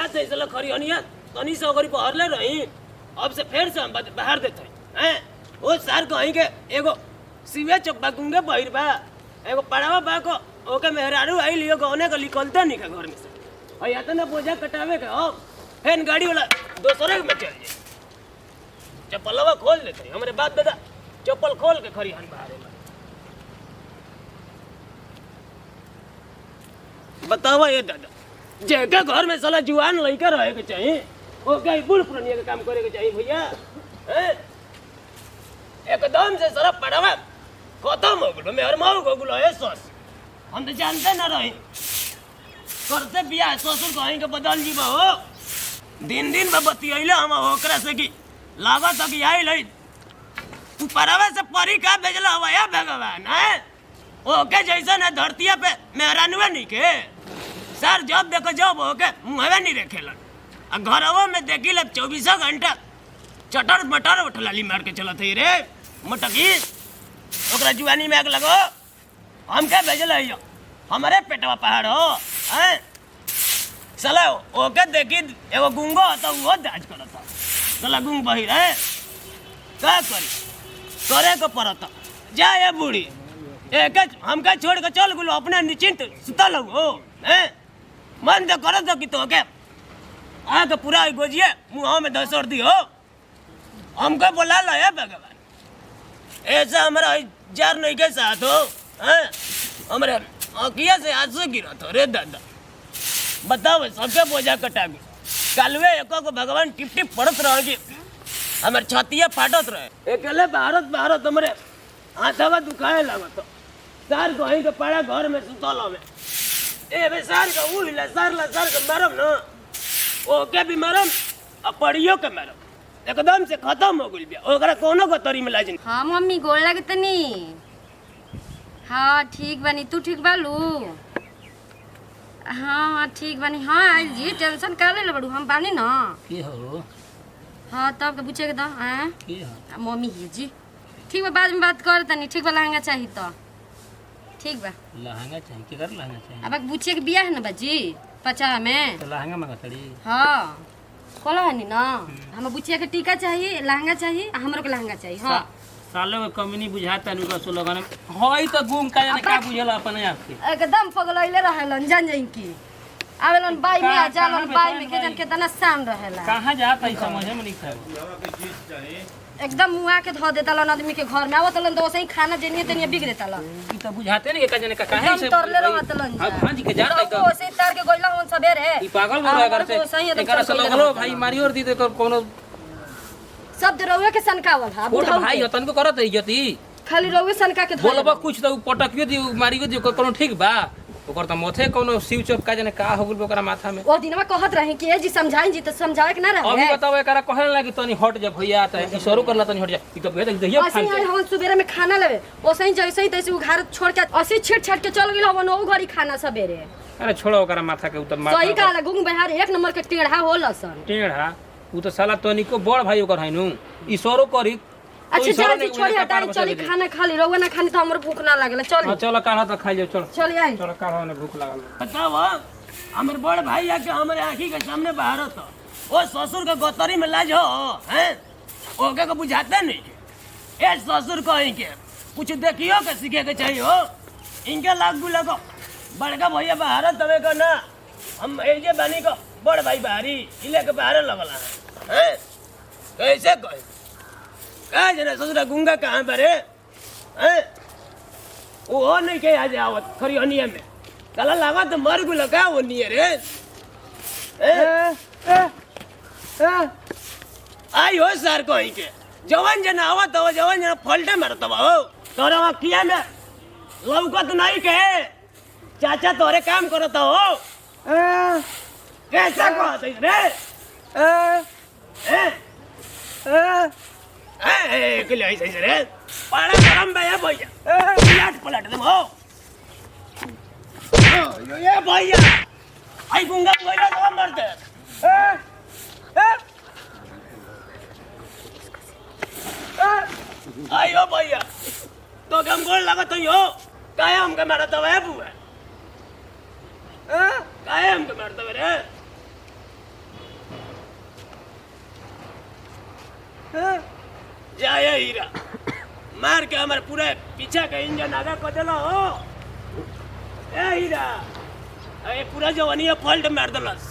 बात है इसला खरियनिया तनी से ओकरी पहरले रही अब से फिर से हम बाहर देते हैं ओ सर कहीं के एगो सिवे चप्पा गुंगे बहिर बा एगो पड़ावा बा को ओके मेहरारू आई लियो गौने का निकलते नहीं का घर में से और या तो ना बोझा कटावे का हो फिर गाड़ी वाला दूसरे में चल जाए चप्पलवा खोल देते हमारे बाप दादा चप्पल खोल के खरियान बाहर बतावा ये दादा जगह घर में साला जुआन लड़का रहे के चाहिए वो क्या बूढ़ पुरानिया का काम करे के चाहिए भैया एकदम से सारा पड़ावा खत्म हो गलो मेहर माऊ हो गलो है सस हम तो जानते ना रहे करते बियाह ससुर कहीं के बदल जीवा हो दिन दिन में बतियले हम ओकरा से की लागत कि आई लई ऊपरवा से परी का भेजला हवाया भगवान है ओके जैसा ना धरतिया पे मेहरानुआ नहीं के सर जब देखो जब ओके मुहवे नहीं रखेलन आ घरवा में देखी लब 24 घंटा चटर मटर उठलाली मार के चलत है रे मटकी ओकरा जुआनी में आग लगो हम क्या भेजल है हमारे पेटवा पहाड़ हो हैं साला ओके देखी एगो गुंगो तो वो दाज करता साला गुंग बही रहे क्या करी करे को पड़ता जा ये बूढ़ी एक हमका छोड़ के चल गुलो अपने निश्चिंत सुतल हो हैं मन तो करो तो कि तो के आके पूरा गोजिए मुँह में धसोड़ दी हो हमको बोला ला है भगवान ऐसा हमारा जार नहीं के साथ हो हैं हमारे आँखिया से आंसू गिरा था रे दादा बताओ सबके बोझा कटा गई कालवे एको को भगवान टिप टिप पड़त रहे हमारे छतिया फाटत रहे अकेले भारत भारत हमारे हाथवा दुखाए लगत सार कहीं के पड़ा घर में सुतल में ए बे सार का उहिला सार के मरम न ओके भी मरम आ पड़ियो के मरम एकदम से खत्म हो गइल बिया ओकरा कोनो को तरी में लाजिन हां मम्मी गोड़ लागतनी हाँ ठीक बनी तू ठीक बालू हाँ ठीक बनी हाँ जी टेंशन का ले बड़ू हम बानी ना की हो हाँ तब के पूछे के दा हैं की हो मम्मी ही जी ठीक बा बाद में बात कर तनी ठीक बा लहंगा चाहिए तो ठीक बा लहंगा चाहिए के कर लहंगा चाहिए अब पूछे के बियाह है ना बाजी पचा में तो लहंगा मंगतड़ी हाँ खोला है नी ना हम बुचिया के टीका चाहिए लहंगा चाहिए हमरो के लहंगा चाहिए हाँ सालों में कमी नहीं बुझाता नहीं का सोलो गाने होई तो गुम का जाने का बुझला अपने आप के एकदम पगलैले रहेलन जान जाइन की आवेलन बाई में आ जालन बाई में के जन के तना शान रहेला कहां जाता है समझ में नहीं खाए एकदम मुआ के धो देतालन आदमी के घर में आवतलन तो वैसे ही खाना देनिए तनिए बिग देतालन ई तो बुझाते नहीं का जाने का काहे से तरले रहतलन हां जी के जाता तो वैसे तार के गोइला होन सबेरे ई पागल हो रहा घर से एकरा से लगलो भाई मारी और दी दे कोनो सब रउए के सनकावल हा छोट भाई हतन को करत है जति खाली रउए सनका के धो बोलबा कुछ तो पटकियो दी मारियो दी कोनो ठीक बा ओकर त मोथे कोनो सिव चोप का जाने का हो गेल ओकरा माथा में ओ दिनमा कहत रहे कि ए जी समझाई जी त समझावे के ना रहे अभी बताओ एकरा कहन लागी तनी हट जा भैया त ई शुरू करला तनी हट जा ई तो भेद दहिया ऐसे ही हम सुबेरे में खाना लेवे ओसे ही जैसे ही तैसे घर छोड़ के ऐसे छेड़ छाड़ के चल गेल हवन ओ घड़ी खाना सबेरे अरे छोड़ो ओकरा माथा के उतर माथा सही कहला गुंग बिहार एक नंबर के टेढ़ा होलसन टेढ़ा उ तो साला तनी को बड़ भाई ओकर हैनु ई शुरू करी अच्छा जल्दी छोड़ी हटाई चली खाना खा ली रउआ ना खानी तो हमरो भूख ना लागल चल हां चलो काढ़ा तो खा लियो चलो चल आई चलो काढ़ा ने भूख लागल बताओ हमर बड़ भाई आके हमारे आँखी के सामने बाहर तो ओ ससुर के गोतरी में लाज हो हैं ओके को बुझाते नहीं ए ससुर कहीं के कुछ देखियो के सीखे के चाहिए हो इनके लागू लगो बड़का भैया बाहर तवे को ना हम एजे बनी को बड़ भाई बाहरी इले के बाहर लगला हैं कैसे कहे कहा जना ससुरा गुंगा कहाँ पर है वो नहीं के आज आवत खरियनिया में कला लगा तो मर गु लगा वो नहीं रे आई हो सर को ही के जवान जना आवत हो जवान जना फलटे मरत हो तोरा वहाँ किया में लौकत नहीं के चाचा तोरे काम करत हो कैसा कहते रे के लिए ऐसे रे पाड़ा गरम भैया भैया पलट दे हो ये भैया आई गुंगा भैया तो मर दे आयो भैया तो हम गोल लगा तो यो काहे हमके मारत है बुआ काहे हमके मारत है रे जाए हीरा मार के हमारे पूरे पीछे का इंजन आगा कर दिला हो। ए हीरा ये पूरा जवानी फॉल्ट मार दिलस।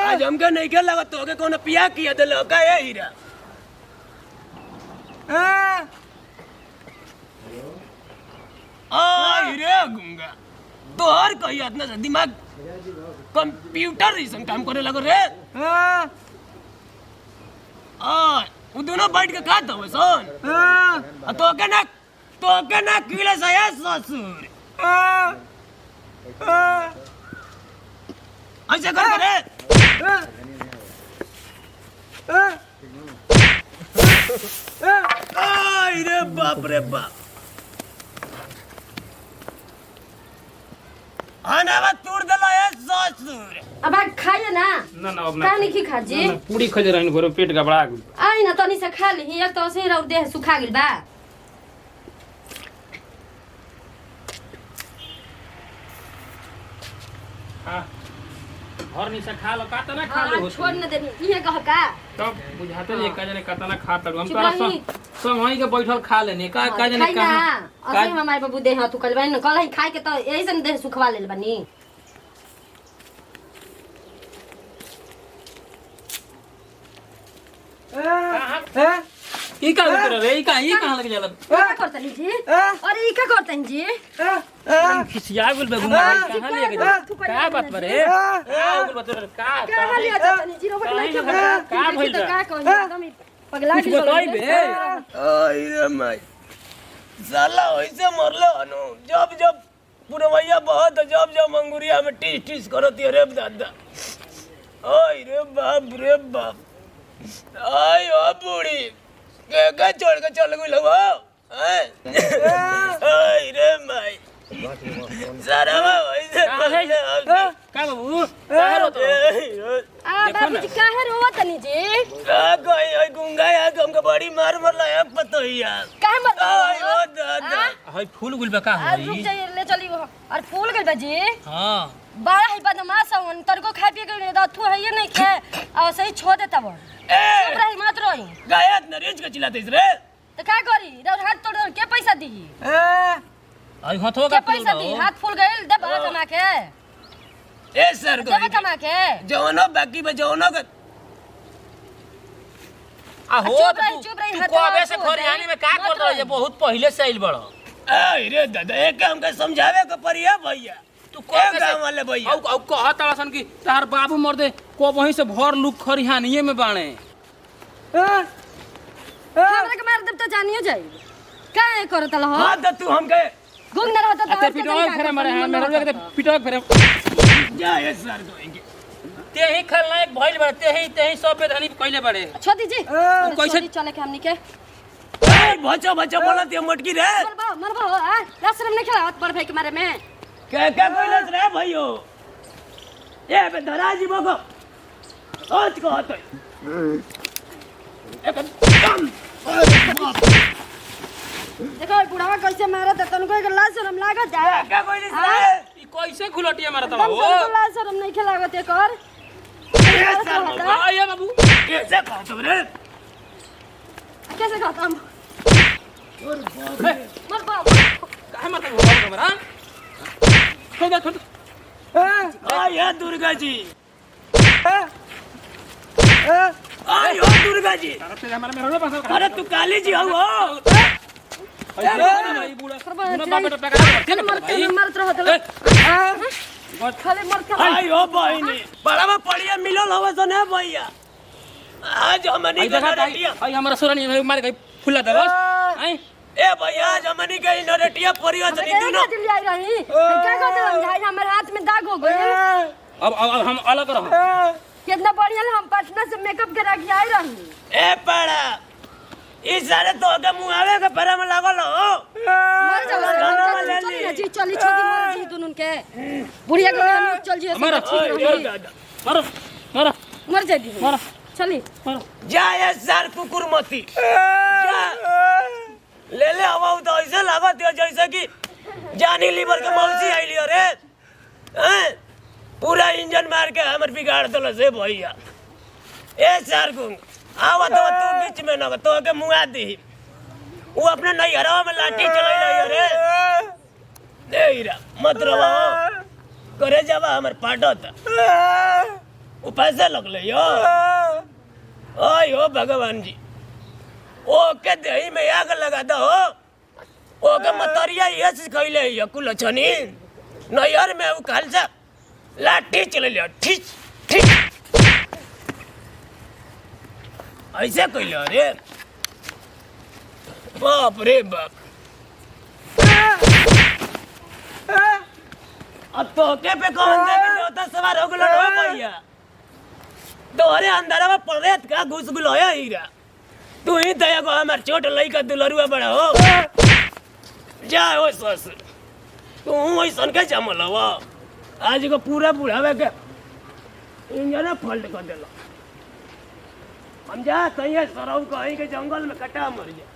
आज हमके नहीं के लगा तो के कौन पिया किया दिल का ए हीरा। हीरे गुंगा तोहर कही इतना सा दिमाग कंप्यूटर जैसन काम करे लगो रे। वो दोनों बैठ के खाता हुए सोन तो के ना किले सया ससुर ऐसे कर रे। रे बाप रे बाप आना तोड़ दला है ससुर। अब आ खाइए ना ना अब का नहीं खा जी पूरी खजे रहन घरो पेट गबड़ा गेल। आई ना तनी से खा ली एक तो से रौ देह सुखा गेल बा। हां घर नहीं से खा लो का तना खा लो छोड़ न देनी इहे कह का तब बुझाते नहीं का जाने कतना खाता हम चुप तोरा रही। सब वहीं के बैठल खा लेने का जाने खाई ना कहां असली हमारे बाबू देह तू कल बनी न कल ही खाए के तो यही से देह सुखवा लेल बनी। ई का उतर रे ई कहां लग जाला का करतनी जी अरे ई का करतनी जी खिसिया गेल बे घुमा कहां ले गेल का बात बरे का गेल बत का का लिया जातनी जी रो नहीं का भइल तो का कहनी एकदम पगला कुछ बताई बे। रे माई साला वैसे मरलो अनु जब जब पुरवैया बहुत जब जब मंगुरिया में टीस टीस करती रे दादा। ओए रे बाप आई ओ बूढ़ी के छोड़ के चल गई लगो ओए रे माई सारा वैसे का बाबू का रो तो आ बाबूजी काहे रोवत तनी जी का कोई ओए गुंगा या हमके बड़ी मार लाया पतो यार काहे मत ओए ओ दादा हई फूल गुल बे का आ रुक होई जाइए ले चली वो और फूल गइल बा जी हां बड़ा ही बदमाश हवन तड़को खाए पिए के दथु है ये नहीं खे और सही छो देता वो ए चुप रही मत रही गायत नरेज के चिल्लाते रे। तो का करी रौ हाथ तोड़ के पैसा दी आई हथो के का पैसा दी हाथ फूल गइल दे बड़ा कमा के ए सर को दे कमा के जवनो बाकी में जवनो का आ हो चुप रही, तू कबे से खरियानी में का कर रही है बहुत पहले से आइल बड़ो ए रे दादा एक हमके समझावे के परिया भैया तू ए गांव वाले भैया औ कहत आसन कि तार बाबू मर दे को वहीं से भर लुक खरियानीए में बाणे हमरा के मार देब तो जानियो जाई काहे करत ल हो हां तो तू हमके गुंग न रहत अते पिटोक फेरे मारे हां मेरे लगे पिटोक फेरे जा ए सर को इनके ते ही खलनायक भइल बड़े ते ही सब पे धनी कइले बड़े छोटी जी कैसे चले के हमनी के ए बच्चा बच्चा बोलत है मटकी रे मरबा आ लाशरम नहीं खेलावत बड़ भाई के मारे में के कोइलस रे भैयो ए बे धराजी बको सोच को हत एकदम देखो बुढ़ावा कैसे मारत है तनको एक लाशरम लागत है के कोइलस रे ई कैसे खुलटिया मारत हम हो तो लाशरम नहीं खेलावत है कर ए सर आया बाबू कैसे कहत रे कैसे खाता हम मरबा काहे मारत हो हमरा खोदा खोद आया दुर्गा जी आयो दुर्गा जी अरे हमारा मेरा पास अरे तू काली जी हो ई बूढ़ा बूढ़ा बेटा पकड़ मरत रहत खाली मरत आयो बहिनी बड़ा पड़िया मिलल हवे सने भैया आज हमनी के नरेटिया आई हमारा सोरानी मार गई फुला दरस आई ए भैया आज हमनी के नरेटिया परिया जनी दुनो दिल्ली आई रही क्या कहते हम जाए हमारे हाथ में दाग हो गए अब हम अलग रहो कितना बढ़िया हम पटना से मेकअप करा के आई रही ए पड़ा ई सारे तो के मुआवे के पैर में लागल हो मर जाओ चली जी चली छोटी मर जी दोनों के बुढ़िया के हम चल जी हमारा मारो मारो मर जाती मारो चली मारो जा ए सर कुकुर मती जा ले ले हवा तो ऐसे लागत है जैसे कि जानी लीवर के मौसी आइली रे हैं पूरा इंजन मार के हमर बिगाड़ दल से भैया ए चार गुंग आवा तो तू बीच में न तो के मुआ दी वो अपने नैहरवा में लाठी चलाई रे देईरा मत रवा करे जावा हमर पाटत वो पैसे लगले यो ओय हो भगवान जी ओके देही में आग लगा दो ओके मतरिया ये सिखैले यो कुल छनी नैहर में उ खालसा लाठी चले लिया ठीक ठीक ऐसे कहले रे बाप रे बाप अब तो के पे कौन दे देवता सवार हो गलो हो भैया तोरे अंदर में पड़ेत का घुस गुलो है हीरा तू ही दया को हमार छोट लइका दुलरुआ बड़ा हो जा ओ ससुर तू ऐसन के जमलवा आज को पूरा बुढ़ावे के इंजन फल्ट कर देला हम जा सही सरौ कहीं के जंगल में कटा मर जा